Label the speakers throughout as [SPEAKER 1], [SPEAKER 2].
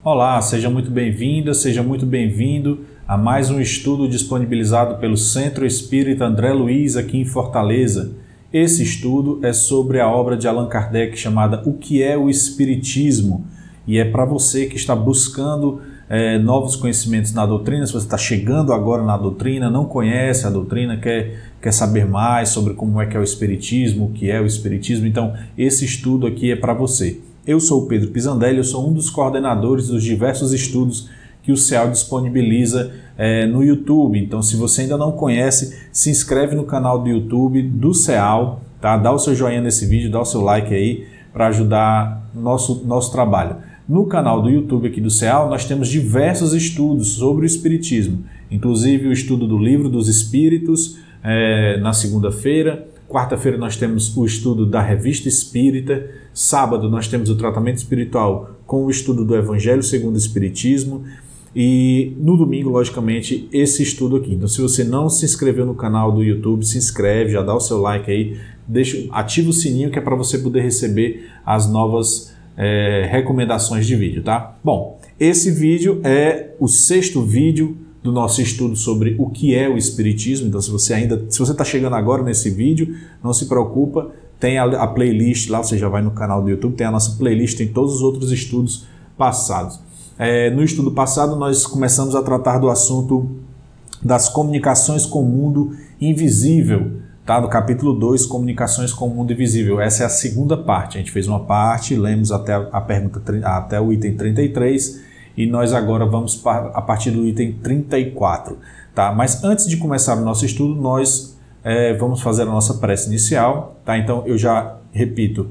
[SPEAKER 1] Olá, seja muito bem-vinda, seja muito bem-vindo a mais um estudo disponibilizado pelo Centro Espírita André Luiz aqui em Fortaleza. Esse estudo é sobre a obra de Allan Kardec chamada O que é o Espiritismo? E é para você que está buscando novos conhecimentos na doutrina, se você está chegando agora na doutrina, não conhece a doutrina, quer saber mais sobre como é que é o Espiritismo, o que é o Espiritismo, então esse estudo aqui é para você. Eu sou o Pedro Pisandelli, eu sou um dos coordenadores dos diversos estudos que o CEAL disponibiliza no YouTube. Então, se você ainda não conhece, se inscreve no canal do YouTube do CEAL, tá? Dá o seu joinha nesse vídeo, dá o seu like aí para ajudar nosso trabalho. No canal do YouTube aqui do CEAL, nós temos diversos estudos sobre o Espiritismo, inclusive o estudo do Livro dos Espíritos na segunda-feira. Quarta-feira nós temos o estudo da Revista Espírita. Sábado nós temos o tratamento espiritual com o estudo do Evangelho segundo o Espiritismo. E no domingo, logicamente, esse estudo aqui. Então, se você não se inscreveu no canal do YouTube, se inscreve, já dá o seu like aí, ativa o sininho que é para você poder receber as novas recomendações de vídeo, tá? Bom, esse vídeo é o 6º vídeo do nosso estudo sobre o que é o Espiritismo. Então, se você está chegando agora nesse vídeo, não se preocupa, tem a playlist lá, você já vai no canal do YouTube, tem a nossa playlist, tem todos os outros estudos passados. No estudo passado, nós começamos a tratar do assunto das comunicações com o mundo invisível, tá? Do capítulo 2, Comunicações com o Mundo Invisível. Essa é a segunda parte. A gente fez uma parte, lemos até a pergunta, até o item 33, e nós agora vamos a partir do item 34. Tá? Mas antes de começar o nosso estudo, nós vamos fazer a nossa prece inicial. Tá? Então eu já repito,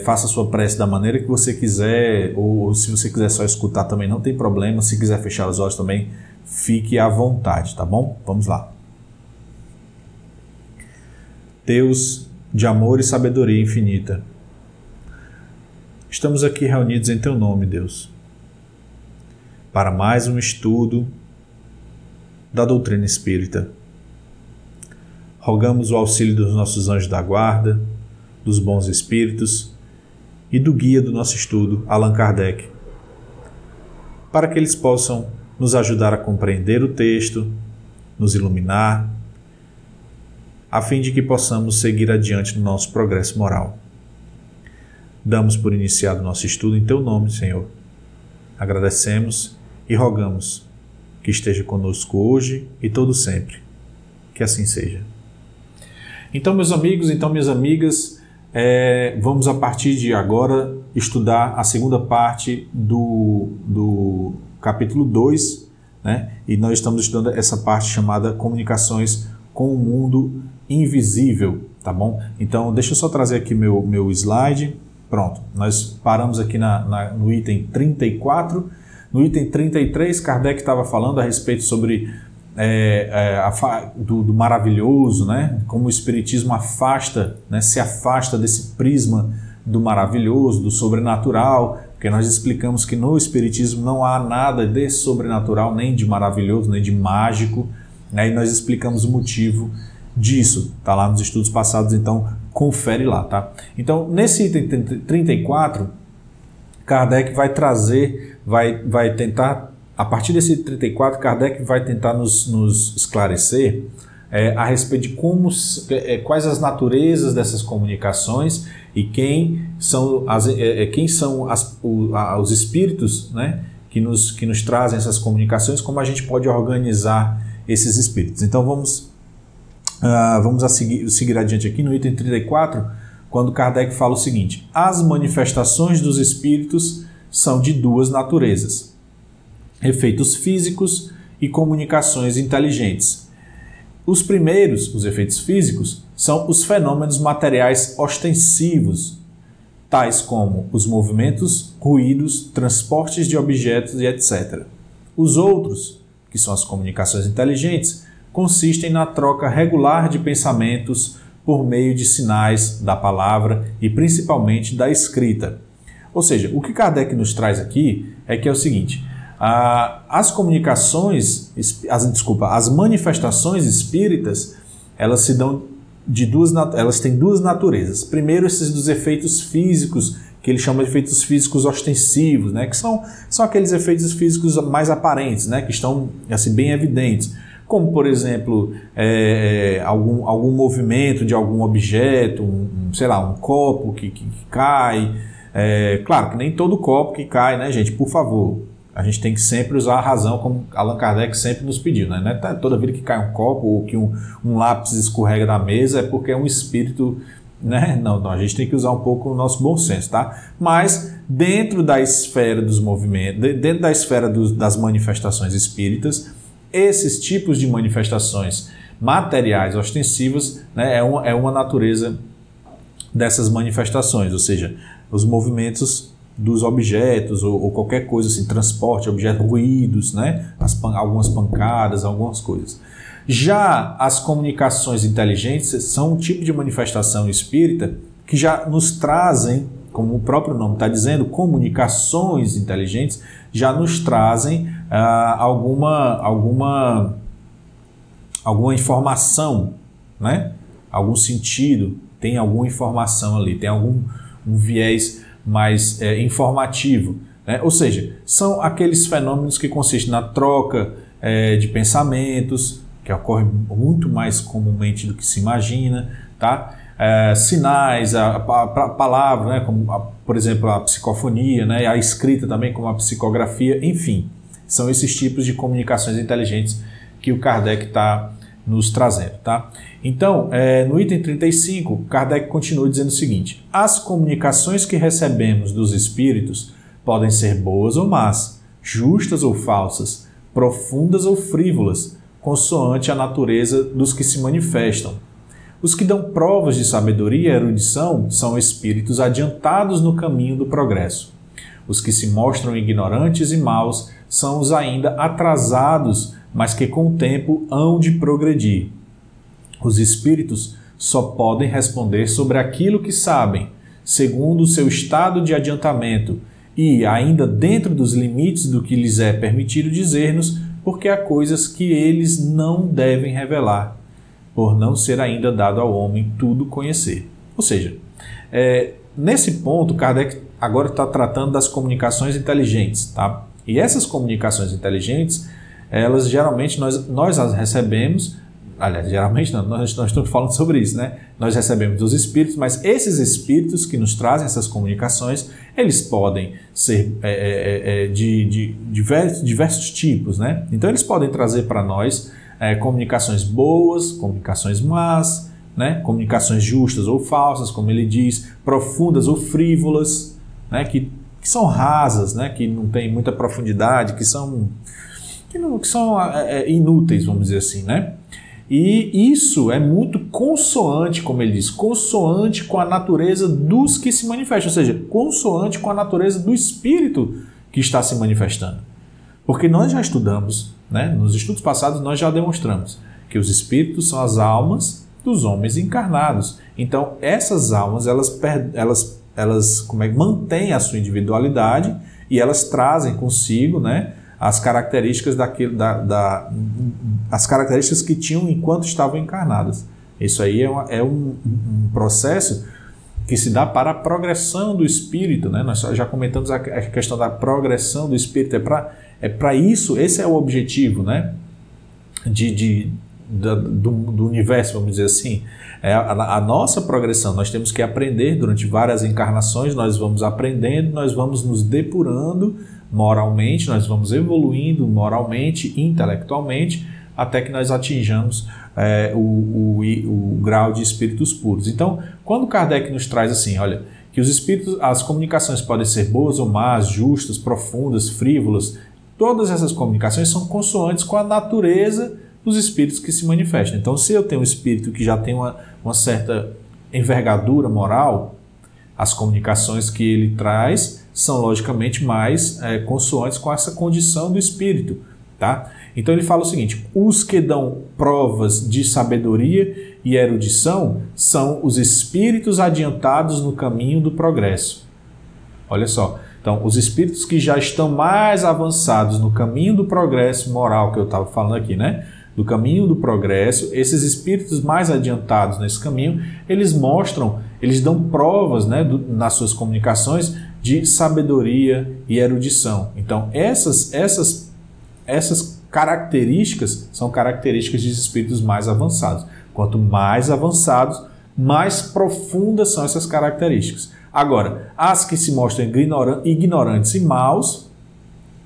[SPEAKER 1] faça a sua prece da maneira que você quiser, ou se você quiser só escutar também não tem problema, se quiser fechar os olhos também, fique à vontade, tá bom? Vamos lá. Deus de amor e sabedoria infinita, estamos aqui reunidos em Teu nome, Deus, para mais um estudo da doutrina espírita. Rogamos o auxílio dos nossos anjos da guarda, dos bons espíritos e do guia do nosso estudo, Allan Kardec, para que eles possam nos ajudar a compreender o texto, nos iluminar, a fim de que possamos seguir adiante no nosso progresso moral. Damos por iniciado o nosso estudo em Teu nome, Senhor. Agradecemos e rogamos que esteja conosco hoje e todo sempre. Que assim seja. Então, meus amigos, minhas amigas, vamos a partir de agora estudar a segunda parte do capítulo 2, né? E nós estamos estudando essa parte chamada Comunicações com o Mundo Invisível, tá bom? Então, deixa eu só trazer aqui meu slide. Pronto, nós paramos aqui no item 34. No item 33, Kardec estava falando a respeito sobre do maravilhoso, né? Como o Espiritismo afasta, né? Se afasta desse prisma do maravilhoso, do sobrenatural, porque nós explicamos que no Espiritismo não há nada de sobrenatural, nem de maravilhoso, nem de mágico, né? E nós explicamos o motivo disso, tá lá nos estudos passados, então confere lá, tá? Então, nesse item 34, Kardec vai tentar, a partir desse 34, Kardec vai tentar nos esclarecer a respeito de quais as naturezas dessas comunicações e quem são os espíritos, né, que nos trazem essas comunicações, como a gente pode organizar esses espíritos. Então vamos seguir adiante aqui no item 34, quando Kardec fala o seguinte: as manifestações dos espíritos são de duas naturezas: efeitos físicos e comunicações inteligentes. Os primeiros, os efeitos físicos, são os fenômenos materiais ostensivos, tais como os movimentos, ruídos, transportes de objetos e etc. Os outros, que são as comunicações inteligentes, consistem na troca regular de pensamentos por meio de sinais da palavra e principalmente da escrita. Ou seja, o que Kardec nos traz aqui é que é o seguinte: as manifestações espíritas, elas têm duas naturezas. Primeiro, esses dos efeitos físicos que ele chama de efeitos físicos ostensivos, né? Que são aqueles efeitos físicos mais aparentes, né? Que estão assim, bem evidentes. Como, por exemplo, algum movimento de algum objeto, sei lá, um copo que cai. Claro que nem todo copo que cai, né, gente? Por favor, a gente tem que sempre usar a razão, como Allan Kardec sempre nos pediu, né? Não é toda vez que cai um copo ou que um lápis escorrega da mesa é porque é um espírito, né? Não, a gente tem que usar um pouco o nosso bom senso, tá? Mas dentro da esfera dos movimentos, dentro da esfera das manifestações espíritas, esses tipos de manifestações materiais ostensivas, né, é uma natureza dessas manifestações, ou seja, os movimentos dos objetos ou qualquer coisa assim, transporte, objetos, ruídos, né, algumas pancadas, algumas coisas. Já as comunicações inteligentes são um tipo de manifestação espírita que já nos trazem, como o próprio nome está dizendo, comunicações inteligentes já nos trazem alguma informação, né? Algum sentido, tem alguma informação ali, tem um viés mais informativo, né? Ou seja, são aqueles fenômenos que consistem na troca de pensamentos, que ocorre muito mais comumente do que se imagina, tá? Sinais, a palavra, né, como por exemplo a psicofonia, né, a escrita também como a psicografia, enfim, são esses tipos de comunicações inteligentes que o Kardec está nos trazendo. Tá? Então, no item 35, Kardec continua dizendo o seguinte: as comunicações que recebemos dos espíritos podem ser boas ou más, justas ou falsas, profundas ou frívolas, consoante a natureza dos que se manifestam. Os que dão provas de sabedoria e erudição são espíritos adiantados no caminho do progresso. Os que se mostram ignorantes e maus são os ainda atrasados, mas que com o tempo hão de progredir. Os espíritos só podem responder sobre aquilo que sabem, segundo o seu estado de adiantamento e ainda dentro dos limites do que lhes é permitido dizer-nos, porque há coisas que eles não devem revelar, por não ser ainda dado ao homem tudo conhecer. Ou seja, nesse ponto, Kardec agora está tratando das comunicações inteligentes. Tá? E essas comunicações inteligentes, elas geralmente nós as recebemos, aliás, geralmente não, nós estamos falando sobre isso, né? Nós recebemos dos espíritos, mas esses espíritos que nos trazem essas comunicações, eles podem ser de diversos tipos, né? Então eles podem trazer para nós comunicações boas, comunicações más, né? Comunicações justas ou falsas, como ele diz, profundas ou frívolas, né? Que são rasas, né? Que não tem muita profundidade, que são inúteis, vamos dizer assim, né? E isso é muito consoante, como ele diz, consoante com a natureza dos que se manifestam, ou seja, consoante com a natureza do espírito que está se manifestando. Porque nós já estudamos, né? Nos estudos passados nós já demonstramos que os espíritos são as almas dos homens encarnados. Então essas almas, elas mantêm a sua individualidade e elas trazem consigo, né, as características as características que tinham enquanto estavam encarnadas. Isso aí é um processo que se dá para a progressão do espírito, né? Nós já comentamos a questão da progressão do espírito. É para isso, esse é o objetivo, né? Do universo, vamos dizer assim. A nossa progressão. Nós temos que aprender durante várias encarnações, nós vamos aprendendo, nós vamos nos depurando moralmente, nós vamos evoluindo moralmente, intelectualmente, até que nós atinjamos o grau de espíritos puros. Então, quando Kardec nos traz assim, olha, que os espíritos, as comunicações podem ser boas ou más, justas, profundas, frívolas, todas essas comunicações são consoantes com a natureza dos espíritos que se manifestam. Então, se eu tenho um espírito que já tem uma certa envergadura moral, as comunicações que ele traz são logicamente mais consoantes com essa condição do espírito. Tá? Então ele fala o seguinte: os que dão provas de sabedoria e erudição são os espíritos adiantados no caminho do progresso. Olha só, então os espíritos que já estão mais avançados no caminho do progresso moral que eu estava falando aqui, né? Do caminho do progresso, esses espíritos mais adiantados nesse caminho, eles mostram eles dão provas, né, nas suas comunicações de sabedoria e erudição. Então, essas características são características de espíritos mais avançados. Quanto mais avançados, mais profundas são essas características. Agora, as que se mostram ignorantes e maus,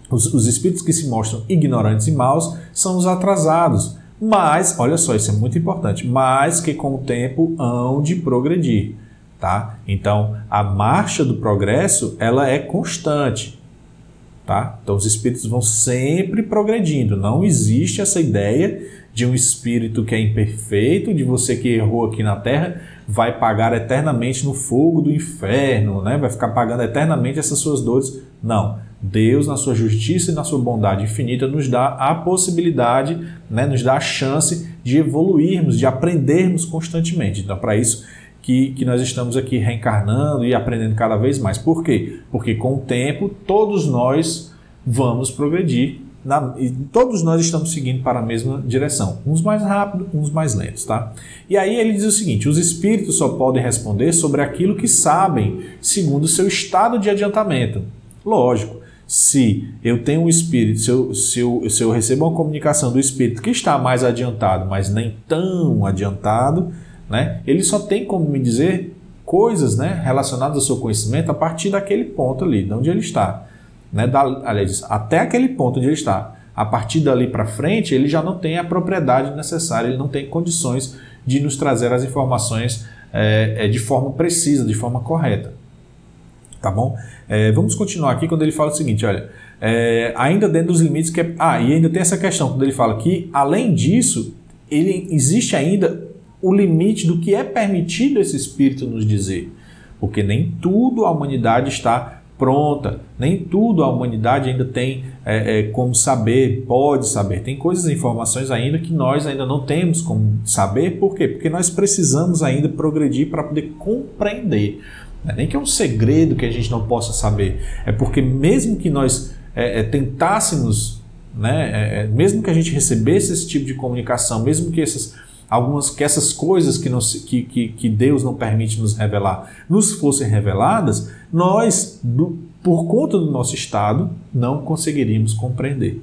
[SPEAKER 1] os espíritos que se mostram ignorantes e maus são os atrasados. Mas, olha só, isso é muito importante, mas que com o tempo hão de progredir. Tá? Então, a marcha do progresso, ela é constante. Tá? Então, os espíritos vão sempre progredindo. Não existe essa ideia de um espírito que é imperfeito, de você que errou aqui na Terra, vai pagar eternamente no fogo do inferno, né? Vai ficar pagando eternamente essas suas dores. Não. Deus, na sua justiça e na sua bondade infinita, nos dá a possibilidade, né? Nos dá a chance de evoluirmos, de aprendermos constantemente. Então, para isso que nós estamos aqui reencarnando e aprendendo cada vez mais. Por quê? Porque com o tempo todos nós vamos progredir e todos nós estamos seguindo para a mesma direção. Uns mais rápido, uns mais lentos. Tá? E aí ele diz o seguinte, os espíritos só podem responder sobre aquilo que sabem, segundo o seu estado de adiantamento. Lógico, se eu tenho um espírito, se eu recebo uma comunicação do espírito que está mais adiantado, mas nem tão adiantado, né? Ele só tem como me dizer coisas, né, relacionadas ao seu conhecimento a partir daquele ponto ali, de onde ele está. Né? Aliás, até aquele ponto onde ele está. A partir dali para frente, ele já não tem a propriedade necessária, ele não tem condições de nos trazer as informações de forma precisa, de forma correta. Tá bom? Vamos continuar aqui quando ele fala o seguinte, olha, ainda dentro dos limites que e ainda tem essa questão, quando ele fala que, além disso, existe ainda o limite do que é permitido esse espírito nos dizer. Porque nem tudo a humanidade está pronta, nem tudo a humanidade ainda tem como saber, pode saber. Tem coisas, informações ainda que nós ainda não temos como saber. Por quê? Porque nós precisamos ainda progredir para poder compreender. Não é nem que é um segredo que a gente não possa saber. É porque mesmo que nós tentássemos, né, mesmo que a gente recebesse esse tipo de comunicação, mesmo que essas coisas que Deus não permite nos revelar, nos fossem reveladas, nós, por conta do nosso estado, não conseguiríamos compreender.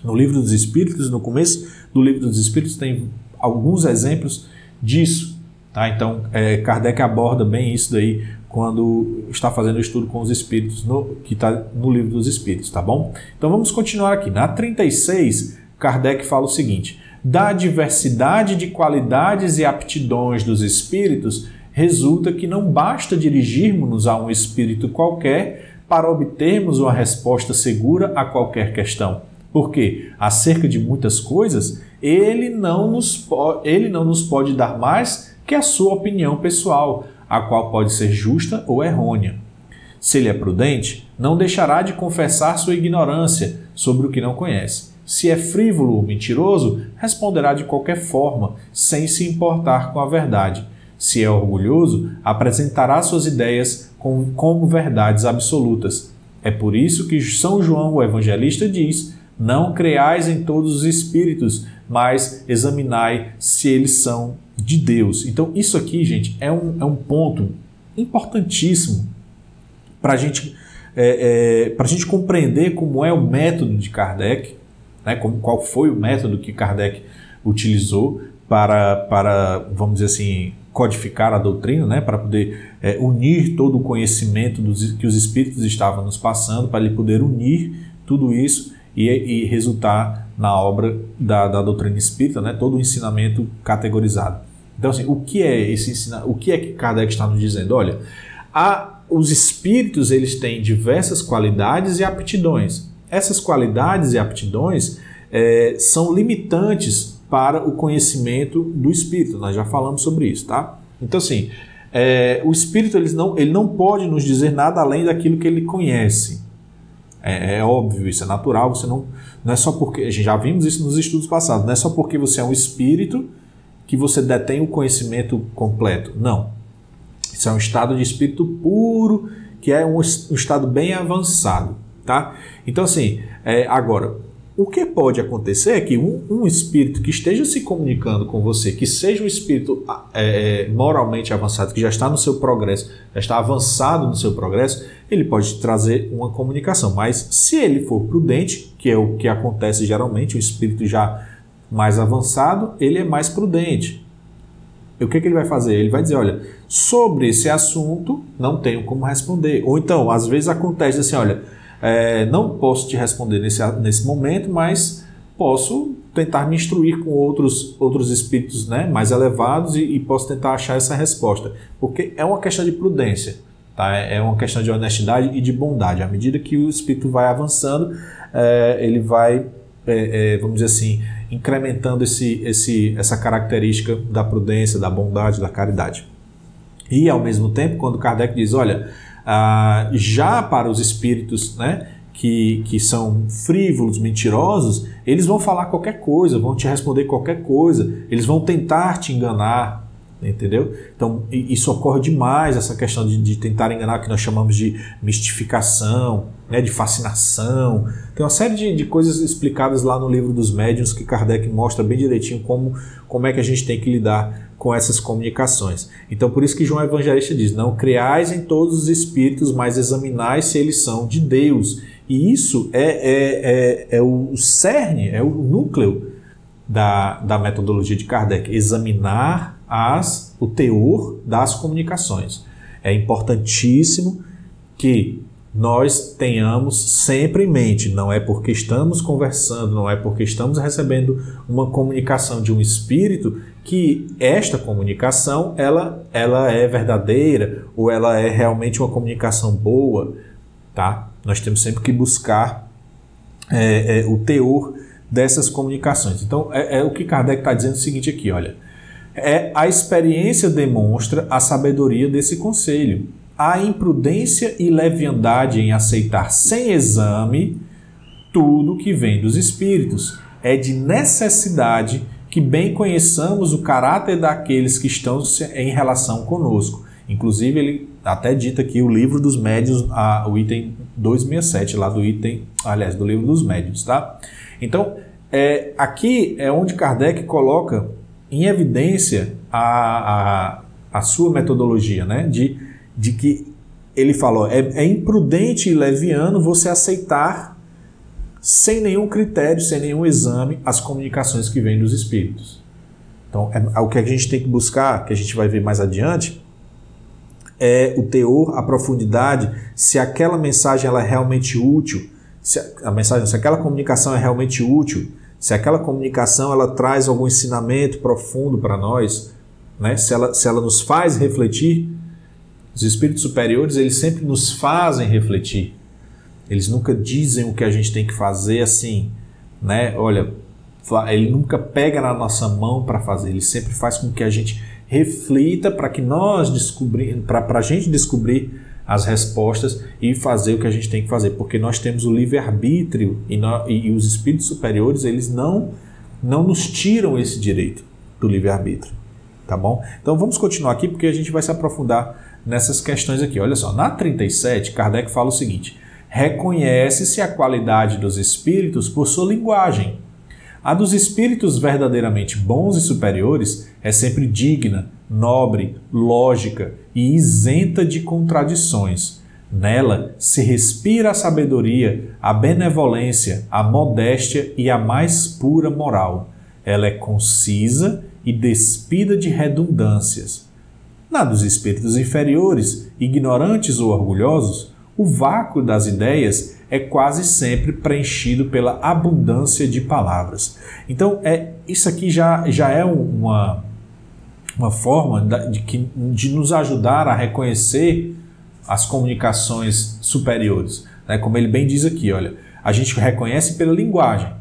[SPEAKER 1] No Livro dos Espíritos, no começo do Livro dos Espíritos, tem alguns exemplos disso. Tá? Então, Kardec aborda bem isso daí quando está fazendo o estudo com os Espíritos, que está no Livro dos Espíritos. Tá bom? Então, vamos continuar aqui. Na 36, Kardec fala o seguinte: da diversidade de qualidades e aptidões dos espíritos, resulta que não basta dirigirmos-nos a um espírito qualquer para obtermos uma resposta segura a qualquer questão. Porque, acerca de muitas coisas, ele não nos pode dar mais que a sua opinião pessoal, a qual pode ser justa ou errônea. Se ele é prudente, não deixará de confessar sua ignorância sobre o que não conhece. Se é frívolo ou mentiroso, responderá de qualquer forma, sem se importar com a verdade. Se é orgulhoso, apresentará suas ideias como verdades absolutas. É por isso que São João, o evangelista, diz: não creais em todos os espíritos, mas examinai se eles são de Deus. Então, isso aqui, gente, é um ponto importantíssimo para a gente compreender como é o método de Kardec, né, qual foi o método que Kardec utilizou para, vamos dizer assim, codificar a doutrina, né, para poder unir todo o conhecimento que os espíritos estavam nos passando, para ele poder unir tudo isso e resultar na obra da doutrina espírita, né, todo o ensinamento categorizado. Então, assim, o que é que Kardec está nos dizendo? Olha, os espíritos, eles têm diversas qualidades e aptidões. Essas qualidades e aptidões são limitantes para o conhecimento do espírito. Nós já falamos sobre isso, tá? Então, assim, o espírito ele não pode nos dizer nada além daquilo que ele conhece. É óbvio, isso é natural. Você não é só porque... A gente já vimos isso nos estudos passados. Não é só porque você é um espírito que você detém o conhecimento completo. Não. Isso é um estado de espírito puro, que é um estado bem avançado. Tá? Então, assim, agora, o que pode acontecer é que um espírito que esteja se comunicando com você, que seja um espírito moralmente avançado, que já está no seu progresso, já está avançado no seu progresso, ele pode te trazer uma comunicação. Mas se ele for prudente, que é o que acontece geralmente, o espírito já mais avançado, ele é mais prudente. E o que ele vai fazer? Ele vai dizer, olha, sobre esse assunto não tenho como responder. Ou então, às vezes acontece assim, olha, não posso te responder nesse momento, mas posso tentar me instruir com outros espíritos, né, mais elevados e posso tentar achar essa resposta. Porque é uma questão de prudência, tá? É uma questão de honestidade e de bondade. À medida que o espírito vai avançando, ele vai, vamos dizer assim, incrementando essa característica da prudência, da bondade, da caridade. E, ao mesmo tempo, quando Kardec diz, olha, já para os espíritos, né, que são frívolos, mentirosos, eles vão falar qualquer coisa, vão te responder qualquer coisa, eles vão tentar te enganar, entendeu? Então, isso ocorre demais, essa questão de tentar enganar, que nós chamamos de mistificação, né, de fascinação. Tem uma série de coisas explicadas lá no Livro dos Médiuns que Kardec mostra bem direitinho como é que a gente tem que lidar com essas comunicações. Então, por isso que João Evangelista diz, não creais em todos os espíritos, mas examinai se eles são de Deus. E isso é o cerne, é o núcleo da metodologia de Kardec, examinar o teor das comunicações. É importantíssimo que nós tenhamos sempre em mente, não é porque estamos conversando, não é porque estamos recebendo uma comunicação de um espírito que esta comunicação ela é verdadeira ou ela é realmente uma comunicação boa, tá? Nós temos sempre que buscar o teor dessas comunicações. Então, o que Kardec está dizendo é o seguinte aqui, olha, a experiência demonstra a sabedoria desse conselho. A imprudência e leviandade em aceitar sem exame tudo que vem dos espíritos. É de necessidade que bem conheçamos o caráter daqueles que estão em relação conosco. Inclusive, ele até dita aqui o Livro dos Médiuns, o item 267, lá do Livro dos Médiuns, tá? Então, aqui é onde Kardec coloca em evidência a sua metodologia, né? De que ele falou, é imprudente e leviano você aceitar sem nenhum critério, sem nenhum exame, as comunicações que vêm dos espíritos. Então, o que a gente tem que buscar, que a gente vai ver mais adiante, é o teor, a profundidade, se aquela mensagem ela é realmente útil, se aquela comunicação é realmente útil, se aquela comunicação ela traz algum ensinamento profundo para nós, né? Se ela nos faz refletir. Os espíritos superiores, eles sempre nos fazem refletir. Eles nunca dizem o que a gente tem que fazer assim, né? Olha, ele nunca pega na nossa mão para fazer, ele sempre faz com que a gente reflita para que nós para a gente descobrir as respostas e fazer o que a gente tem que fazer, porque nós temos o livre-arbítrio e os espíritos superiores, eles não nos tiram esse direito do livre-arbítrio, tá bom? Então vamos continuar aqui porque a gente vai se aprofundar nessas questões aqui. Olha só, na 37, Kardec fala o seguinte, reconhece-se a qualidade dos espíritos por sua linguagem. A dos espíritos verdadeiramente bons e superiores é sempre digna, nobre, lógica e isenta de contradições. Nela se respira a sabedoria, a benevolência, a modéstia e a mais pura moral. Ela é concisa e despida de redundâncias. Na dos espíritos inferiores, ignorantes ou orgulhosos, o vácuo das ideias é quase sempre preenchido pela abundância de palavras. Então, isso aqui já é uma forma de nos ajudar a reconhecer as comunicações superiores. Né? Como ele bem diz aqui, olha, a gente reconhece pela linguagem.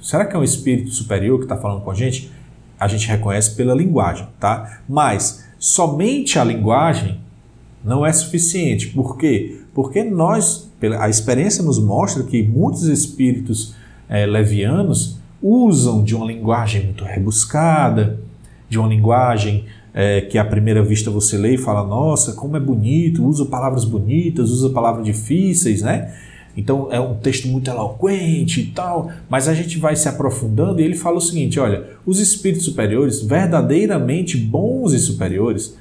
[SPEAKER 1] Será que é um espírito superior que está falando com a gente? A gente reconhece pela linguagem, tá? Mas somente a linguagem não é suficiente. Por quê? Porque a experiência nos mostra que muitos espíritos levianos usam de uma linguagem muito rebuscada, de uma linguagem que à primeira vista você lê e fala, nossa, como é bonito, usa palavras bonitas, usa palavras difíceis, né? Então é um texto muito eloquente e tal, mas a gente vai se aprofundando e ele fala o seguinte, olha, os espíritos superiores, verdadeiramente bons e superiores,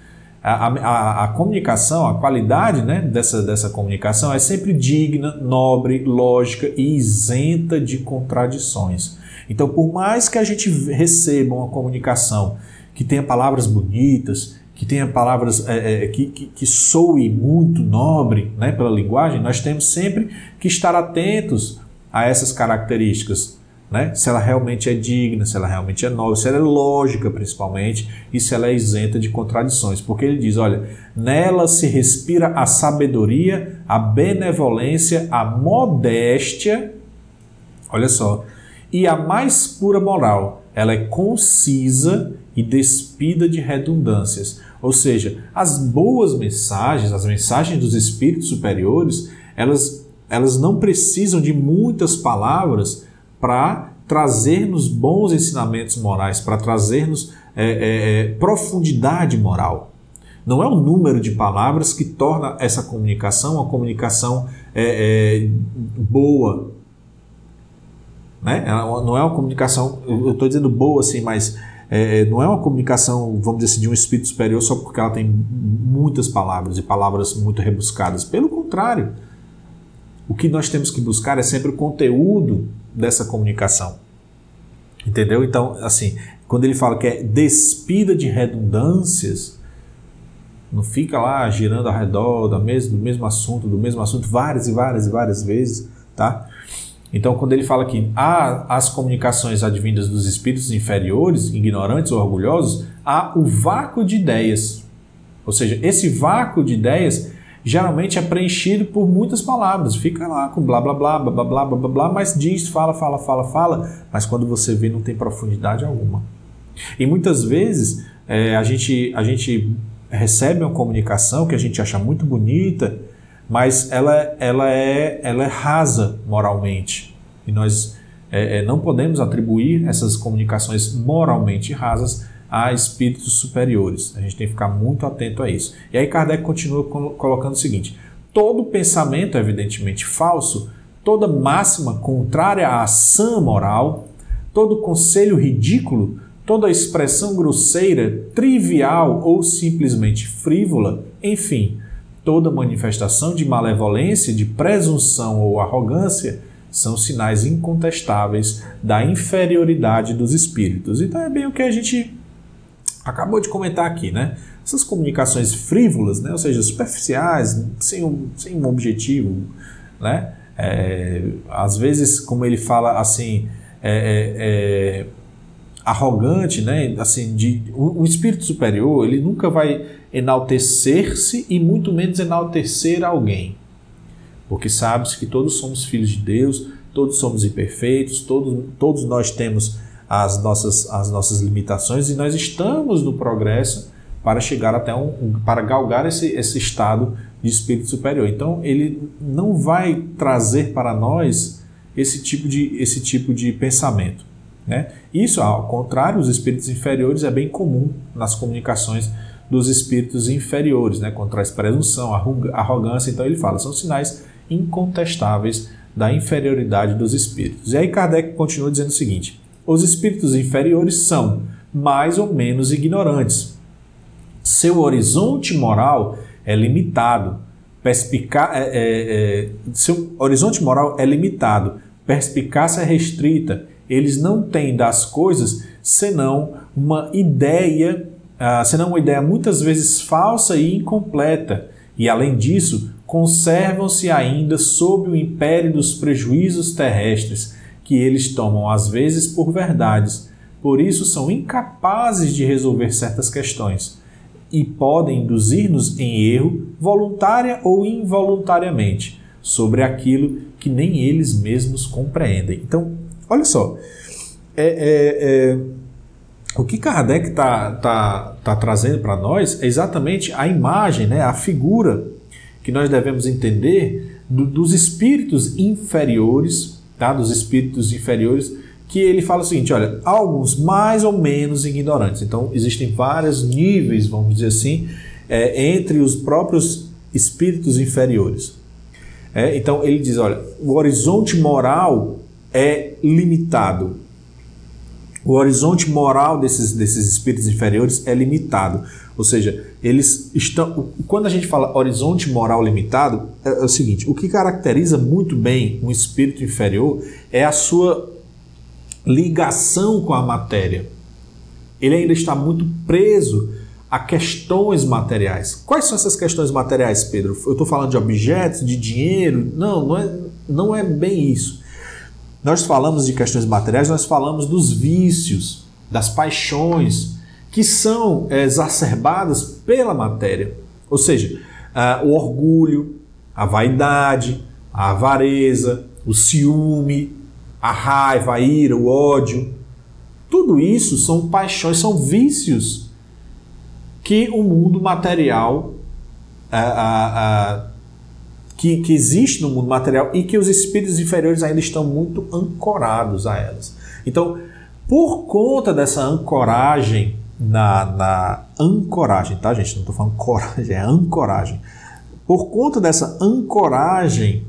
[SPEAKER 1] a comunicação, a qualidade, né, dessa comunicação é sempre digna, nobre, lógica e isenta de contradições. Então, por mais que a gente receba uma comunicação que tenha palavras bonitas, que tenha palavras que soe muito nobre, né, pela linguagem, nós temos sempre que estar atentos a essas características, né? Se ela realmente é digna, se ela realmente é nobre, se ela é lógica principalmente e se ela é isenta de contradições. Porque ele diz, olha, nela se respira a sabedoria, a benevolência, a modéstia, olha só, e a mais pura moral. Ela é concisa e despida de redundâncias. Ou seja, as boas mensagens, as mensagens dos espíritos superiores, elas não precisam de muitas palavras para trazer-nos bons ensinamentos morais, para trazer-nos profundidade moral. Não é o número de palavras que torna essa comunicação uma comunicação boa. Né? Não é uma comunicação, eu estou dizendo boa assim, mas não é uma comunicação, vamos dizer assim, de um espírito superior só porque ela tem muitas palavras e palavras muito rebuscadas. Pelo contrário, o que nós temos que buscar é sempre o conteúdo dessa comunicação. Entendeu? Então, assim, quando ele fala que é despida de redundâncias, não fica lá girando ao redor do mesmo assunto várias e várias e várias vezes, tá? Então, quando ele fala que há as comunicações advindas dos espíritos inferiores, ignorantes ou orgulhosos, há o vácuo de ideias. Ou seja, esse vácuo de ideias geralmente é preenchido por muitas palavras. Fica lá com blá, blá, blá, blá, blá, blá, blá, blá, mas diz, fala, mas quando você vê não tem profundidade alguma. E muitas vezes a gente recebe uma comunicação que a gente acha muito bonita, mas ela é rasa moralmente. E nós não podemos atribuir essas comunicações moralmente rasas a espíritos superiores. A gente tem que ficar muito atento a isso. E aí Kardec continua colocando o seguinte: todo pensamento evidentemente falso, toda máxima contrária à sã moral, todo conselho ridículo, toda expressão grosseira, trivial ou simplesmente frívola, enfim, toda manifestação de malevolência, de presunção ou arrogância, são sinais incontestáveis da inferioridade dos espíritos. Então é bem o que a gente acabou de comentar aqui, né? Essas comunicações frívolas, né? Ou seja, superficiais, sem um objetivo, né? Às vezes, como ele fala assim, arrogante, né? Assim, o espírito superior, ele nunca vai enaltecer-se e muito menos enaltecer alguém, porque sabe-se que todos somos filhos de Deus, todos somos imperfeitos, todos nós temos as nossas limitações e nós estamos no progresso para chegar até para galgar esse estado de espírito superior. Então ele não vai trazer para nós esse tipo de pensamento, né? Isso, ao contrário, os espíritos inferiores é bem comum nas comunicações dos espíritos inferiores, né? Contra a presunção, arrogância. Então ele fala, são sinais incontestáveis da inferioridade dos espíritos. E aí Kardec continua dizendo o seguinte: os espíritos inferiores são mais ou menos ignorantes. Seu horizonte moral é limitado. Seu horizonte moral é limitado. Perspicácia é restrita. Eles não têm das coisas senão uma ideia muitas vezes falsa e incompleta. E além disso, conservam-se ainda sob o império dos prejuízos terrestres, que eles tomam às vezes por verdades. Por isso são incapazes de resolver certas questões e podem induzir-nos em erro, voluntária ou involuntariamente, sobre aquilo que nem eles mesmos compreendem. Então, olha só, o que Kardec tá trazendo para nós é exatamente a imagem, né, a figura que nós devemos entender dos espíritos inferiores, tá? Dos espíritos inferiores, que ele fala o seguinte: olha, alguns mais ou menos ignorantes. Então existem vários níveis, vamos dizer assim, entre os próprios espíritos inferiores. Então ele diz, olha, o horizonte moral é limitado. O horizonte moral desses espíritos inferiores é limitado. Ou seja, eles estão... Quando a gente fala horizonte moral limitado, é o seguinte, o que caracteriza muito bem um espírito inferior é a sua ligação com a matéria. Ele ainda está muito preso a questões materiais. Quais são essas questões materiais, Pedro? Eu estou falando de objetos, de dinheiro? Não é bem isso. Nós falamos de questões materiais, nós falamos dos vícios, das paixões, que são exacerbadas pela matéria. Ou seja, o orgulho, a vaidade, a avareza, o ciúme, a raiva, a ira, o ódio. Tudo isso são paixões, são vícios que o mundo material, que existe no mundo material e que os espíritos inferiores ainda estão muito ancorados a elas. Então, por conta dessa ancoragem, na ancoragem, tá, gente? Não estou falando coragem, é ancoragem. Por conta dessa ancoragem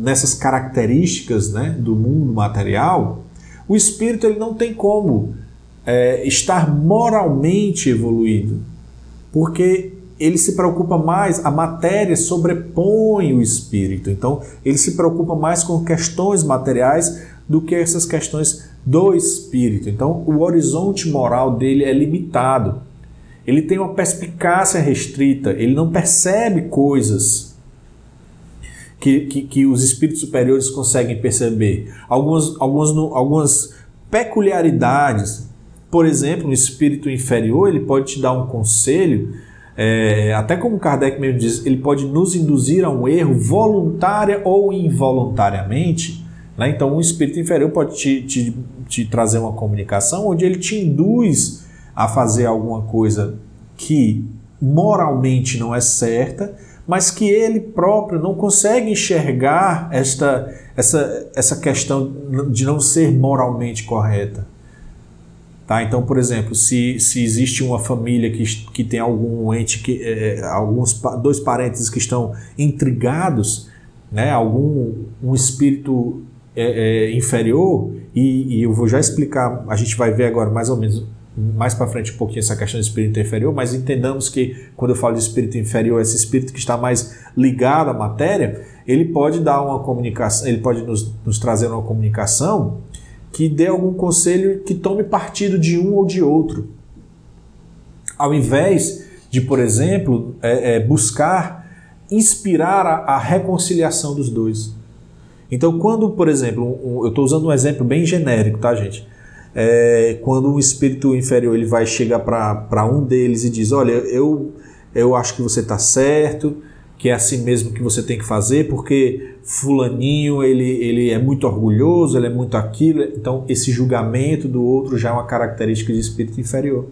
[SPEAKER 1] nessas características, né, do mundo material, o espírito ele não tem como estar moralmente evoluído, porque ele se preocupa mais, a matéria sobrepõe o espírito, então ele se preocupa mais com questões materiais do que essas questões do espírito. Então o horizonte moral dele é limitado, ele tem uma perspicácia restrita, ele não percebe coisas que os espíritos superiores conseguem perceber, algumas peculiaridades. Por exemplo, um espírito inferior, ele pode te dar um conselho, até como Kardec mesmo diz, ele pode nos induzir a um erro voluntária ou involuntariamente, né? Então um espírito inferior pode te trazer uma comunicação onde ele te induz a fazer alguma coisa que moralmente não é certa, mas que ele próprio não consegue enxergar essa questão de não ser moralmente correta. Tá? Então, por exemplo, se existe uma família que tem algum ente, dois parentes que estão intrigados, né? Um espírito inferior, e eu vou já explicar, a gente vai ver agora mais ou menos, mais para frente um pouquinho essa questão do espírito inferior, mas entendamos que quando eu falo de espírito inferior, esse espírito que está mais ligado à matéria, ele pode dar uma comunicação, ele pode nos trazer uma comunicação que dê algum conselho que tome partido de um ou de outro. Ao invés de, por exemplo, buscar inspirar a reconciliação dos dois. Então, quando, por exemplo, eu estou usando um exemplo bem genérico, tá, gente? Quando um espírito inferior ele vai chegar para um deles e diz, olha, eu acho que você está certo, que é assim mesmo que você tem que fazer, porque fulaninho ele é muito orgulhoso, ele é muito aquilo. Então esse julgamento do outro já é uma característica de espírito inferior.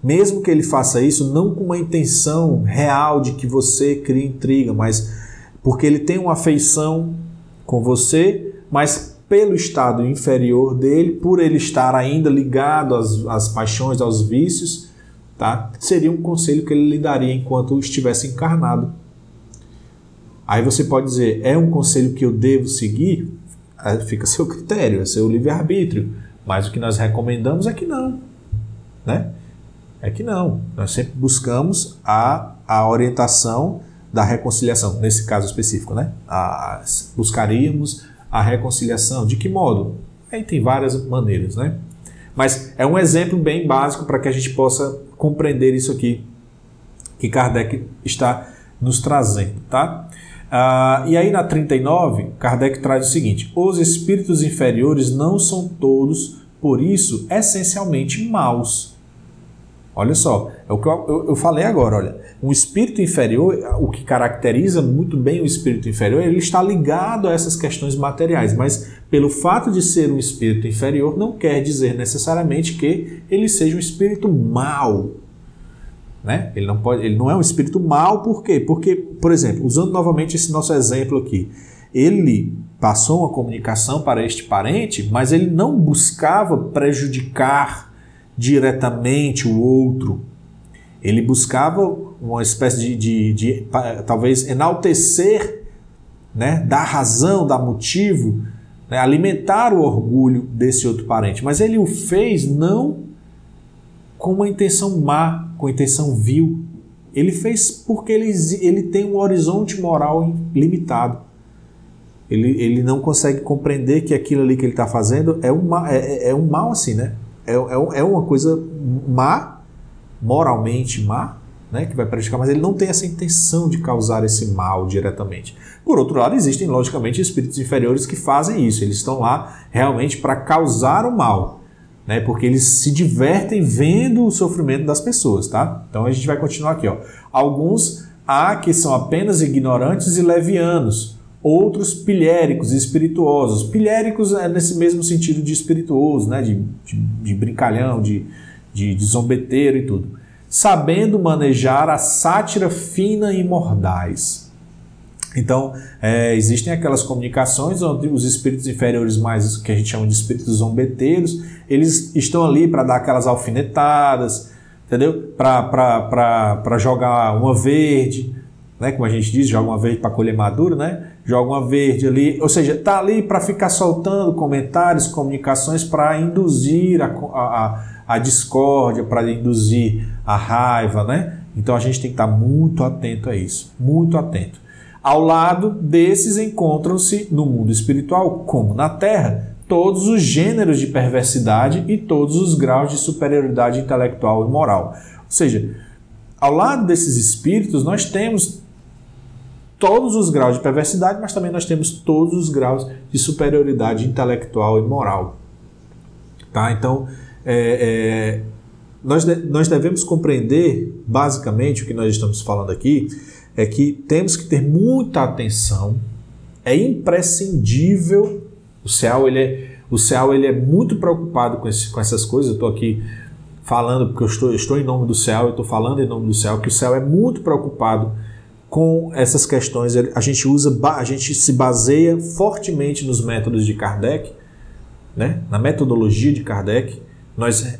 [SPEAKER 1] Mesmo que ele faça isso não com uma intenção real de que você crie intriga, mas porque ele tem uma afeição com você, mas pelo estado inferior dele, por ele estar ainda ligado às paixões, aos vícios, tá? Seria um conselho que ele lhe daria enquanto estivesse encarnado. Aí você pode dizer, é um conselho que eu devo seguir? Fica a seu critério, é seu livre-arbítrio. Mas o que nós recomendamos é que não, né? É que não. Nós sempre buscamos a orientação da reconciliação, nesse caso específico, né? Buscaríamos a reconciliação. De que modo? Aí tem várias maneiras, né? Mas é um exemplo bem básico para que a gente possa compreender isso aqui que Kardec está nos trazendo, tá? E aí na 39, Kardec traz o seguinte: os espíritos inferiores não são todos, por isso, essencialmente maus. Olha só, é o que eu falei agora, olha, um espírito inferior, o que caracteriza muito bem o espírito inferior, ele está ligado a essas questões materiais, mas pelo fato de ser um espírito inferior, não quer dizer necessariamente que ele seja um espírito mau, né? Ele não é um espírito mau, por quê? Porque, por exemplo, usando novamente esse nosso exemplo aqui, ele passou uma comunicação para este parente, mas ele não buscava prejudicar diretamente o outro. Ele buscava uma espécie de talvez enaltecer, né, dar razão, dar motivo, né, alimentar o orgulho desse outro parente. Mas ele o fez não com uma intenção má, com intenção vil. Ele fez porque ele tem um horizonte moral limitado. Ele não consegue compreender que aquilo ali que ele está fazendo é um mal assim, né? É uma coisa má, moralmente má, né, que vai prejudicar, mas ele não tem essa intenção de causar esse mal diretamente. Por outro lado, existem, logicamente, espíritos inferiores que fazem isso. Eles estão lá realmente para causar o mal, né, porque eles se divertem vendo o sofrimento das pessoas, tá? Então a gente vai continuar aqui, ó. Alguns há que são apenas ignorantes e levianos, outros pilhéricos e espirituosos. Pilhéricos é nesse mesmo sentido de espirituoso, né, de brincalhão, de zombeteiro e tudo. Sabendo manejar a sátira fina e mordaz. Então, existem aquelas comunicações onde os espíritos inferiores, mais que a gente chama de espíritos zombeteiros, eles estão ali para dar aquelas alfinetadas, entendeu? Para jogar uma verde, né? Como a gente diz, joga uma verde para colher maduro, né? Joga uma verde ali, ou seja, está ali para ficar soltando comentários, comunicações para induzir a discórdia, para induzir a raiva, né? Então a gente tem que estar muito atento a isso, muito atento. Ao lado desses encontram-se no mundo espiritual, como na Terra, todos os gêneros de perversidade e todos os graus de superioridade intelectual e moral. Ou seja, ao lado desses espíritos nós temos todos os graus de perversidade, mas também nós temos todos os graus de superioridade intelectual e moral. Tá? Então, nós devemos compreender, basicamente, o que nós estamos falando aqui, é que temos que ter muita atenção, é imprescindível, o CEAL ele é muito preocupado com essas coisas. Eu estou aqui falando, porque eu estou em nome do CEAL, eu estou falando em nome do CEAL, que o CEAL é muito preocupado com essas questões. A gente se baseia fortemente nos métodos de Kardec, né? Na metodologia de Kardec. Nós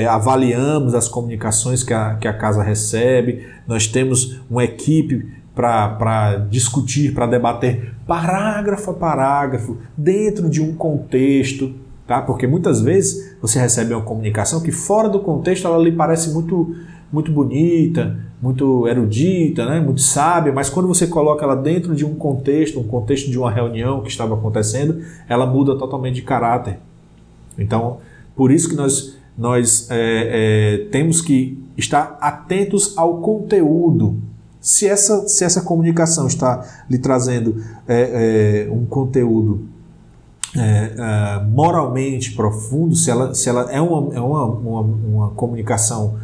[SPEAKER 1] avaliamos as comunicações que a casa recebe, nós temos uma equipe para discutir, para debater parágrafo a parágrafo, dentro de um contexto, tá? Porque muitas vezes você recebe uma comunicação que fora do contexto ela lhe parece muito, muito bonita, muito erudita, né? Muito sábia, mas quando você coloca ela dentro de um contexto de uma reunião que estava acontecendo, ela muda totalmente de caráter. Então, por isso que nós temos que estar atentos ao conteúdo. Se essa comunicação está lhe trazendo um conteúdo moralmente profundo, se ela é uma comunicação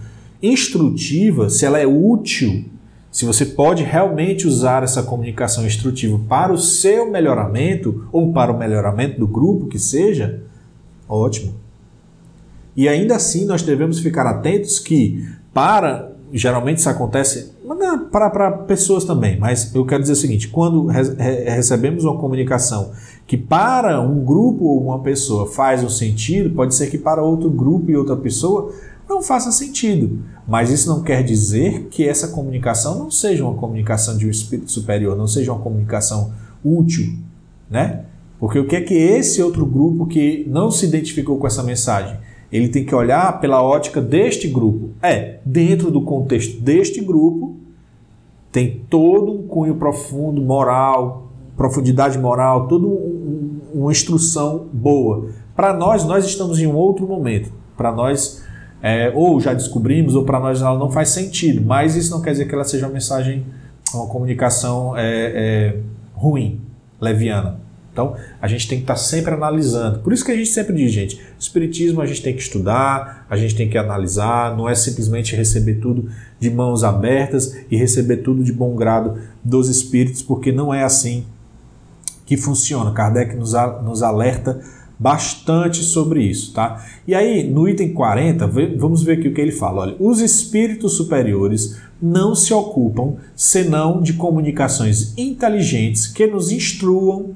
[SPEAKER 1] instrutiva, se ela é útil, se você pode realmente usar essa comunicação instrutiva para o seu melhoramento ou para o melhoramento do grupo, que seja, ótimo. E ainda assim nós devemos ficar atentos que geralmente isso acontece para pessoas também, mas eu quero dizer o seguinte: quando recebemos uma comunicação que para um grupo ou uma pessoa faz um sentido, pode ser que para outro grupo e outra pessoa não faça sentido. Mas isso não quer dizer que essa comunicação não seja uma comunicação de um espírito superior, não seja uma comunicação útil, né? Porque o que é que esse outro grupo que não se identificou com essa mensagem? Ele tem que olhar pela ótica deste grupo. Dentro do contexto deste grupo, tem todo um cunho profundo, moral, profundidade moral, toda uma instrução boa. Para nós estamos em um outro momento. Para nós, ou já descobrimos, ou para nós ela não faz sentido. Mas isso não quer dizer que ela seja uma mensagem, uma comunicação ruim, leviana. Então, a gente tem que estar sempre analisando. Por isso que a gente sempre diz, gente, espiritismo a gente tem que estudar, a gente tem que analisar, não é simplesmente receber tudo de mãos abertas e receber tudo de bom grado dos espíritos, porque não é assim que funciona. Kardec nos alerta bastante sobre isso, tá? E aí, no item 40, vamos ver aqui o que ele fala. Olha, os espíritos superiores não se ocupam senão de comunicações inteligentes que nos instruam.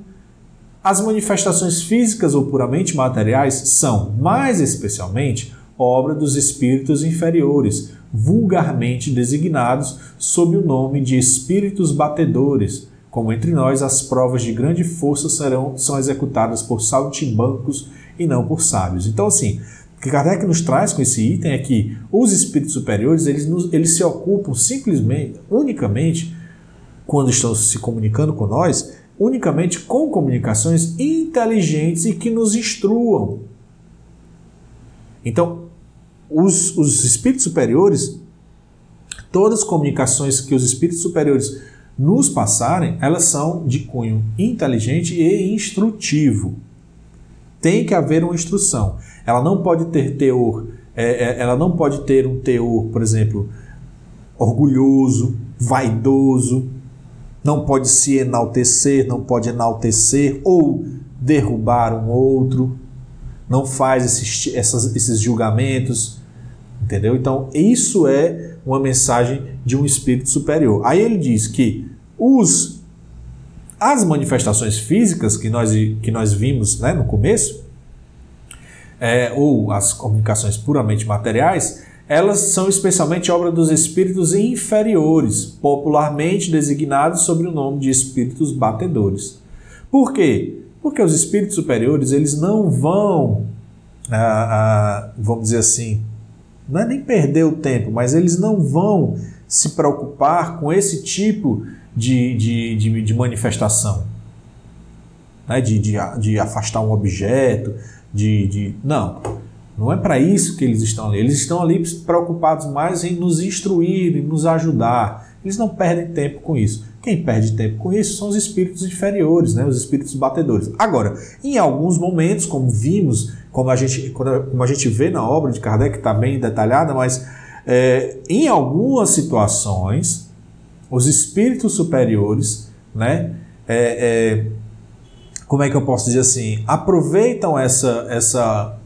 [SPEAKER 1] As manifestações físicas ou puramente materiais são, mais especialmente, obra dos espíritos inferiores, vulgarmente designados sob o nome de espíritos batedores, como entre nós as provas de grande força são executadas por saltimbancos e não por sábios. Então, assim, o que Kardec nos traz com esse item é que os espíritos superiores, eles se ocupam unicamente, quando estão se comunicando com nós, unicamente com comunicações inteligentes e que nos instruam. Então, os espíritos superiores, todas as comunicações que os espíritos superiores nos passarem, elas são de cunho inteligente e instrutivo. Tem que haver uma instrução. Ela não pode ter teor, ela não pode ter um teor, por exemplo, orgulhoso, vaidoso, não pode se enaltecer, não pode enaltecer ou derrubar um outro, não faz esses julgamentos, entendeu? Então, isso é uma mensagem de um espírito superior. Aí ele diz que as manifestações físicas que nós vimos, né, no começo, ou as comunicações puramente materiais, elas são especialmente obra dos espíritos inferiores, popularmente designados sob o nome de espíritos batedores. Por quê? Porque os espíritos superiores, eles não vão, vamos dizer assim, não é nem perder o tempo, mas eles não vão se preocupar com esse tipo de manifestação, né? de afastar um objeto, não é para isso que eles estão ali. Eles estão ali preocupados mais em nos instruir, em nos ajudar. Eles não perdem tempo com isso. Quem perde tempo com isso são os espíritos inferiores, né? Os espíritos batedores. Agora, em alguns momentos, como vimos, como a gente vê na obra de Kardec, que está bem detalhada, mas em algumas situações, os espíritos superiores, né, como é que eu posso dizer assim, aproveitam essa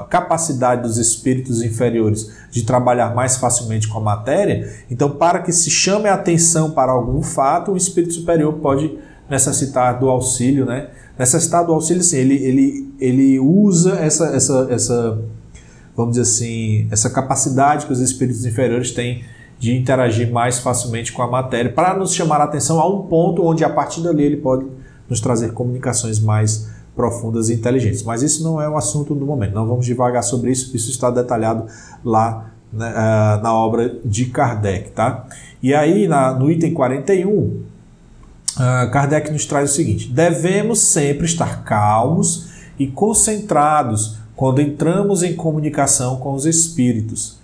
[SPEAKER 1] capacidade dos espíritos inferiores de trabalhar mais facilmente com a matéria. Então, para que se chame a atenção para algum fato, o espírito superior pode necessitar do auxílio, né? Necessitar do auxílio, sim, ele usa essa, vamos dizer assim, essa capacidade que os espíritos inferiores têm de interagir mais facilmente com a matéria, para nos chamar a atenção a um ponto onde, a partir dali, ele pode nos trazer comunicações mais profundas e inteligentes. Mas isso não é o assunto do momento, não vamos devagar sobre isso, isso está detalhado lá, né, na obra de Kardec. Tá? E aí, no item 41, Kardec nos traz o seguinte: devemos sempre estar calmos e concentrados quando entramos em comunicação com os espíritos.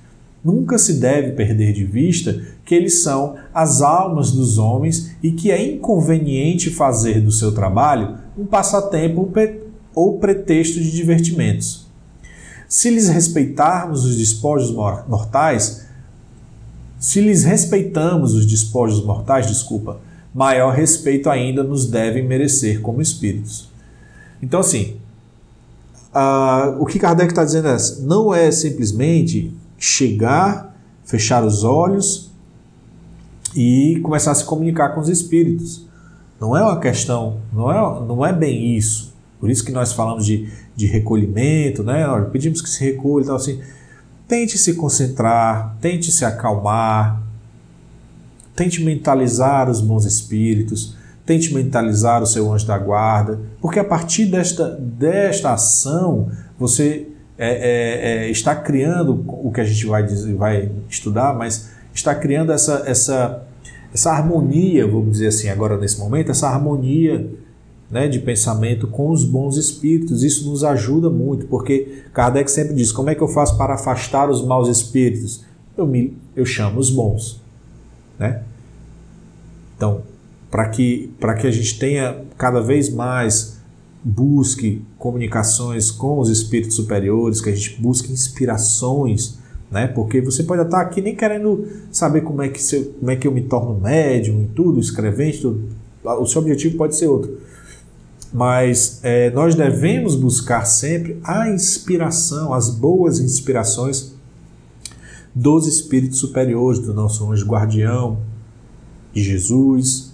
[SPEAKER 1] Nunca se deve perder de vista que eles são as almas dos homens e que é inconveniente fazer do seu trabalho um passatempo ou pretexto de divertimentos. Se lhes respeitarmos os despojos mortais, maior respeito ainda nos devem merecer como espíritos. Então, assim, o que Kardec está dizendo não é simplesmente chegar, fechar os olhos e começar a se comunicar com os espíritos. Não é uma questão, não é bem isso. Por isso que nós falamos de recolhimento, né? Nós pedimos que se recolha e tal, assim. Tente se concentrar, tente se acalmar, tente mentalizar os bons espíritos, tente mentalizar o seu anjo da guarda, porque a partir desta ação você está criando o que a gente vai estudar, mas está criando essa harmonia, vamos dizer assim, agora nesse momento, essa harmonia, né, de pensamento com os bons espíritos. Isso nos ajuda muito, porque Kardec sempre diz: como é que eu faço para afastar os maus espíritos? Eu chamo os bons, né? Então, para que a gente tenha cada vez mais, busque comunicações com os espíritos superiores, que a gente busque inspirações, né? Porque você pode estar aqui nem querendo saber como é que eu me torno médium e tudo, escrevente, tudo. O seu objetivo pode ser outro. Mas nós devemos buscar sempre a inspiração, as boas inspirações dos espíritos superiores, do nosso anjo guardião, de Jesus.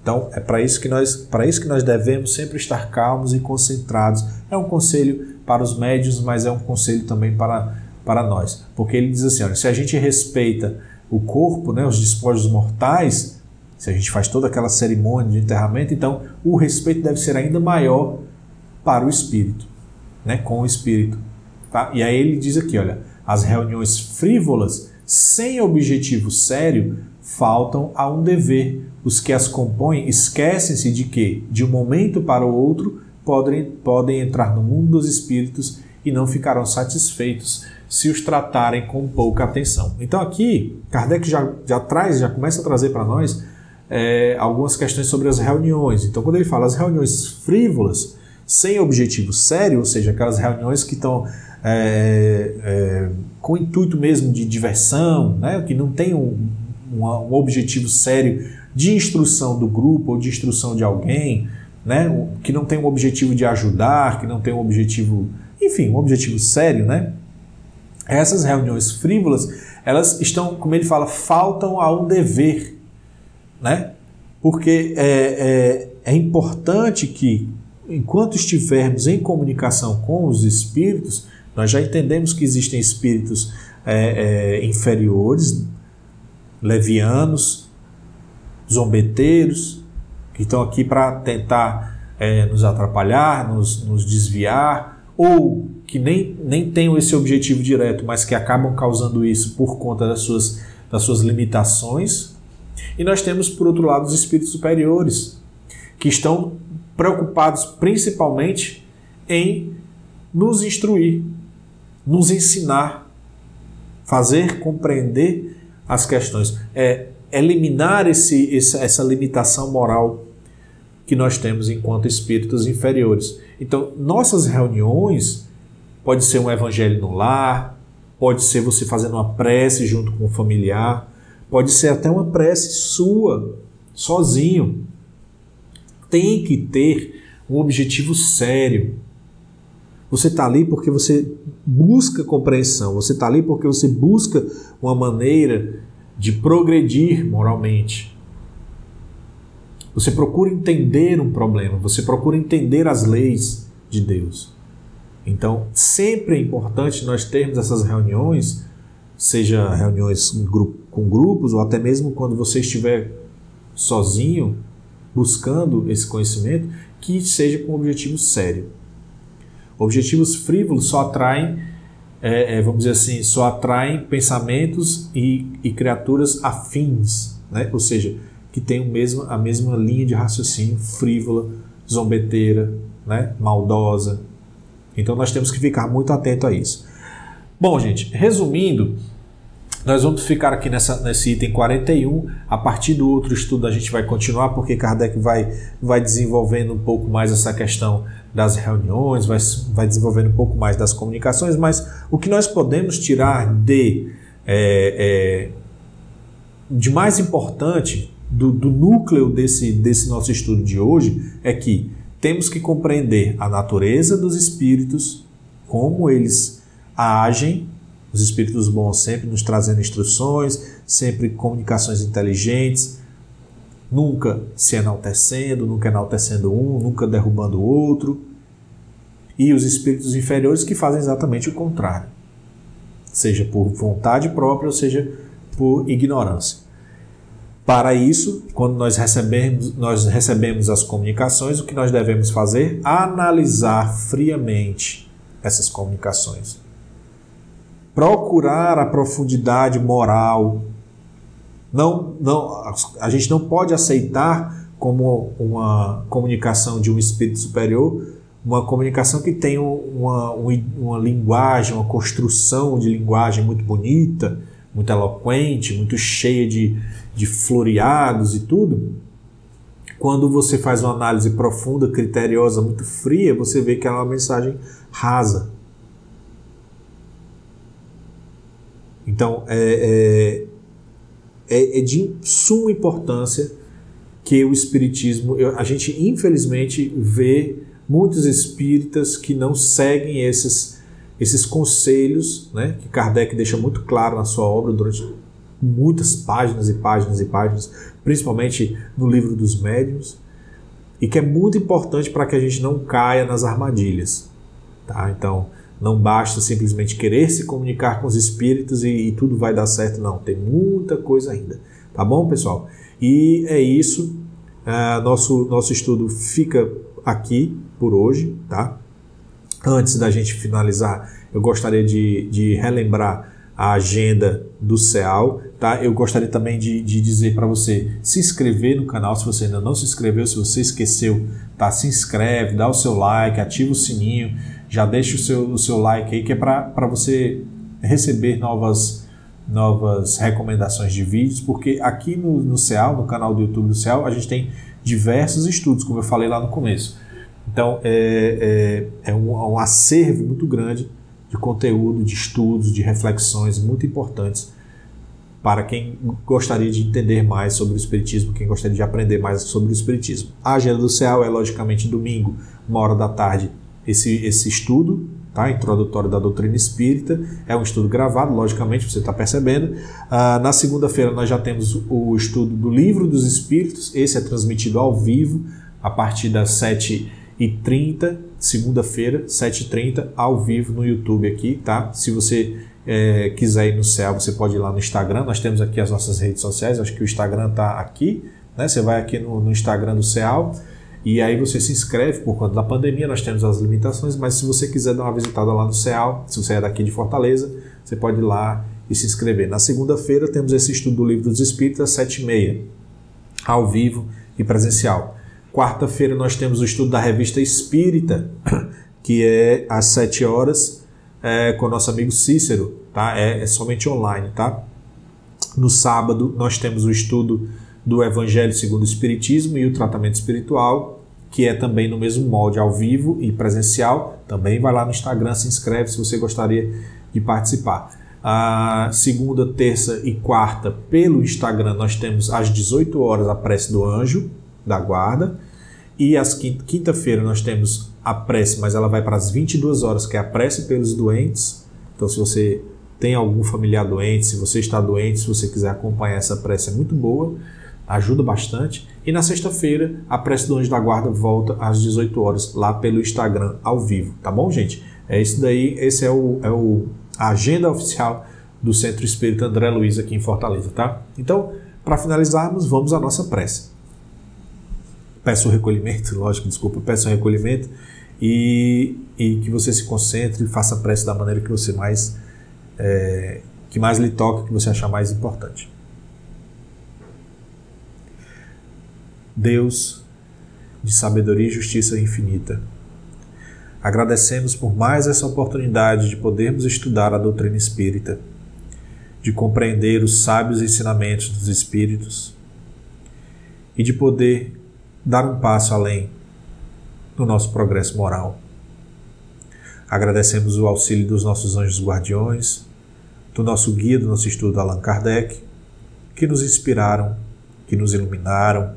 [SPEAKER 1] Então, é para isso que nós devemos sempre estar calmos e concentrados. É um conselho para os médiuns, mas é um conselho também para para nós. Porque ele diz assim, olha, se a gente respeita o corpo, né, os despojos mortais, se a gente faz toda aquela cerimônia de enterramento, então o respeito deve ser ainda maior para o espírito, né, com o espírito. Tá? E aí ele diz aqui, olha, as reuniões frívolas, sem objetivo sério, faltam a um dever. Os que as compõem esquecem-se de que, de um momento para o outro, podem entrar no mundo dos espíritos e não ficarão satisfeitos se os tratarem com pouca atenção. Então aqui, Kardec já começa a trazer para nós algumas questões sobre as reuniões. Então quando ele fala as reuniões frívolas, sem objetivo sério, ou seja, aquelas reuniões que estão com o intuito mesmo de diversão, né, que não tem um objetivo sério de instrução do grupo ou de instrução de alguém, né, que não tem um objetivo de ajudar, que não tem um objetivo, enfim, um objetivo sério, né? Essas reuniões frívolas, elas estão, como ele fala, faltam a um dever, né? Porque é importante que, enquanto estivermos em comunicação com os espíritos, nós já entendemos que existem espíritos inferiores, levianos, zombeteiros, que estão aqui para tentar nos atrapalhar, nos desviar, ou que nem tenham esse objetivo direto, mas que acabam causando isso por conta das suas limitações. E nós temos, por outro lado, os espíritos superiores, que estão preocupados principalmente em nos instruir, nos ensinar, fazer compreender as questões, eliminar essa limitação moral que nós temos enquanto espíritos inferiores. Então, nossas reuniões pode ser um evangelho no lar, pode ser você fazendo uma prece junto com um familiar, pode ser até uma prece sua, sozinho. Tem que ter um objetivo sério. Você está ali porque você busca compreensão, você está ali porque você busca uma maneira de progredir moralmente. Você procura entender um problema, você procura entender as leis de Deus. Então, sempre é importante nós termos essas reuniões, seja reuniões com grupos, ou até mesmo quando você estiver sozinho, buscando esse conhecimento, que seja com um objetivo sério. Objetivos frívolos só atraem, vamos dizer assim, só atraem pensamentos e criaturas afins, né? Ou seja, que tem a mesma linha de raciocínio frívola, zombeteira, né? Maldosa. Então nós temos que ficar muito atento a isso. Bom, gente, resumindo, nós vamos ficar aqui nesse item 41. A partir do outro estudo a gente vai continuar, porque Kardec vai desenvolvendo um pouco mais essa questão das reuniões, vai desenvolvendo um pouco mais das comunicações, mas o que nós podemos tirar de mais importante do núcleo desse nosso estudo de hoje é que temos que compreender a natureza dos espíritos, como eles agem, os espíritos bons sempre nos trazendo instruções, sempre comunicações inteligentes, nunca se enaltecendo, nunca enaltecendo um, nunca derrubando o outro. E os espíritos inferiores que fazem exatamente o contrário, seja por vontade própria ou seja por ignorância. Para isso, quando nós recebemos as comunicações, o que nós devemos fazer? Analisar friamente essas comunicações. Procurar a profundidade moral. A gente não pode aceitar como uma comunicação de um espírito superior, uma comunicação que tem uma linguagem, uma construção de linguagem muito bonita, muito eloquente, muito cheia de floreados e tudo. Quando você faz uma análise profunda, criteriosa, muito fria, você vê que ela é uma mensagem rasa. Então, é de suma importância que o Espiritismo... A gente, infelizmente, vê muitos espíritas que não seguem esses conselhos, né, que Kardec deixa muito claro na sua obra durante muitas páginas e páginas e páginas, principalmente no livro dos médiuns, e que é muito importante para que a gente não caia nas armadilhas. Tá? Então, Não basta simplesmente querer se comunicar com os espíritos e tudo vai dar certo, não. Tem muita coisa ainda. Tá bom, pessoal? E é isso. Nosso estudo fica aqui por hoje, tá? Antes da gente finalizar, eu gostaria de relembrar a agenda do CEAL, tá? Eu gostaria também de dizer para você se inscrever no canal, se você ainda não se inscreveu, se você esqueceu, tá? Se inscreve, dá o seu like, ativa o sininho, já deixa o seu like aí, que é para você receber novas recomendações de vídeos, porque aqui no CEAL, no canal do YouTube do CEAL, a gente tem diversos estudos, como eu falei lá no começo. Então, é um acervo muito grande de conteúdo, de estudos, de reflexões muito importantes para quem gostaria de entender mais sobre o Espiritismo, quem gostaria de aprender mais sobre o Espiritismo. A agenda do CEAL é, logicamente, domingo, 13h, esse estudo, tá? Introdutório da doutrina espírita. É um estudo gravado, logicamente, você está percebendo. Na segunda-feira nós já temos o estudo do Livro dos Espíritos. Esse é transmitido ao vivo a partir das 7h30, segunda-feira, 7h30, ao vivo no YouTube aqui, tá? Se você quiser ir no CEAL, você pode ir lá no Instagram. Nós temos aqui as nossas redes sociais, acho que o Instagram está aqui, né? Você vai aqui no Instagram do CEAL e aí você se inscreve. Por conta da pandemia nós temos as limitações, mas se você quiser dar uma visitada lá no CEAL, se você é daqui de Fortaleza, você pode ir lá e se inscrever. Na segunda-feira temos esse estudo do Livro dos Espíritos às 7h30, ao vivo e presencial. Quarta-feira nós temos o estudo da Revista Espírita, que é às 7h, com o nosso amigo Cícero, tá? É somente online, tá? No sábado nós temos o estudo do Evangelho segundo o Espiritismo e o Tratamento Espiritual, que é também no mesmo molde, ao vivo e presencial. Também vai lá no Instagram, se inscreve se você gostaria de participar. A segunda, terça e quarta, pelo Instagram, nós temos às 18h a prece do anjo da guarda, e às quinta-feira nós temos a prece, mas ela vai para as 22h, que é a prece pelos doentes. Então, se você tem algum familiar doente, se você está doente, se você quiser acompanhar essa prece, é muito boa, ajuda bastante. E na sexta-feira, a prece do anjo da guarda volta às 18h, lá pelo Instagram, ao vivo, tá bom, gente? É isso daí, esse é a agenda oficial do Centro Espírita André Luiz aqui em Fortaleza, tá? Então, para finalizarmos, vamos à nossa prece. Peço o recolhimento, lógico, desculpa, peço o recolhimento e que você se concentre e faça a prece da maneira que você que mais lhe toca, que você achar mais importante. Deus, de sabedoria e justiça infinita, agradecemos por mais essa oportunidade de podermos estudar a doutrina espírita, de compreender os sábios ensinamentos dos espíritos e de poder dar um passo além no nosso progresso moral. Agradecemos o auxílio dos nossos anjos guardiões, do nosso guia do nosso estudo, Allan Kardec, que nos inspiraram, que nos iluminaram,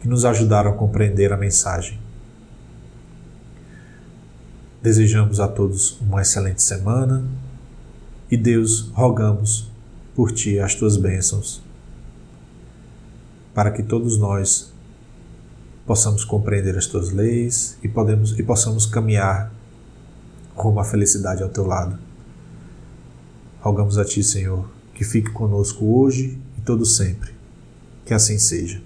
[SPEAKER 1] que nos ajudaram a compreender a mensagem. Desejamos a todos uma excelente semana e, Deus, rogamos por Ti as Tuas bênçãos, para que todos nós possamos compreender as Tuas leis e possamos caminhar rumo à felicidade ao Teu lado. Rogamos a Ti, Senhor, que fique conosco hoje e todo sempre. Que assim seja.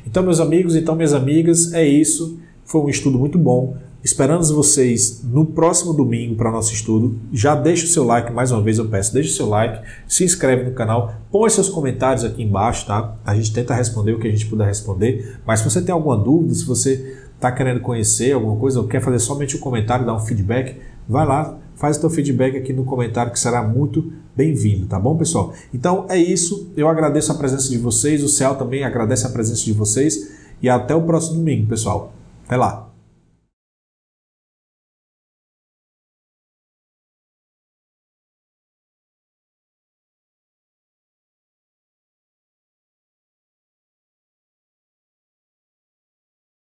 [SPEAKER 1] Então, meus amigos, minhas amigas, é isso. Foi um estudo muito bom. Esperamos vocês no próximo domingo para o nosso estudo. Já deixa o seu like, mais uma vez eu peço, deixa o seu like, se inscreve no canal, põe seus comentários aqui embaixo, tá? A gente tenta responder o que a gente puder responder, mas se você tem alguma dúvida, se você está querendo conhecer alguma coisa ou quer fazer somente um comentário, dar um feedback, vai lá, faz o teu feedback aqui no comentário que será muito bem-vindo, tá bom, pessoal? Então é isso, eu agradeço a presença de vocês, o CEAL também agradece a presença de vocês e até o próximo domingo, pessoal. Até lá!